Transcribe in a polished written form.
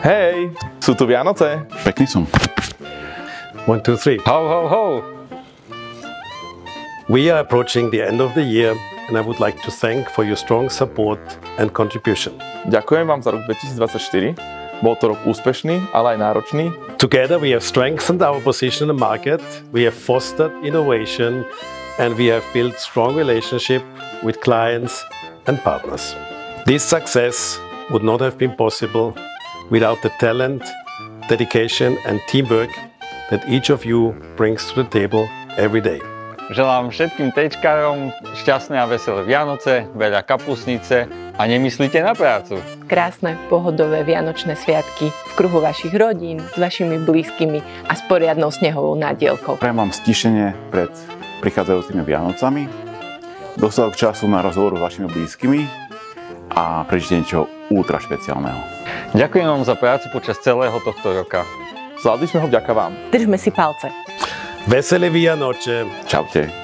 Hej, sú tu Vianoce. Pekný som. 1, 2, 3. Ho, ho, ho! We are approaching the end of the year and I would like to thank for your strong support and contribution. Ďakujem vám za rok 2024. Bol to rok úspešný, ale aj náročný. Together we have strengthened our position in the market, we have fostered innovation and we have built strong relationship with clients and partners. This success would not have been possible without the talent, dedication and teamwork that each of you brings to the table every day. Želám všetkým tečkárom šťastné a veselé Vianoce, veľa kapustnice a nemyslíte na prácu. Krásne, pohodové vianočné sviatky v kruhu vašich rodín, s vašimi blízkymi a s poriadnou snehovou nádielkou. Prajem vám stíšenie pred prichádzajúcimi Vianocami, dostatok času na rozhovor s vašimi blízkymi a prežite niečo ultra špeciálneho. Ďakujem vám za prácu počas celého tohto roka. Zvládli sme ho vďaka vám. Držme si palce. Vesele Vianoce. Čaute.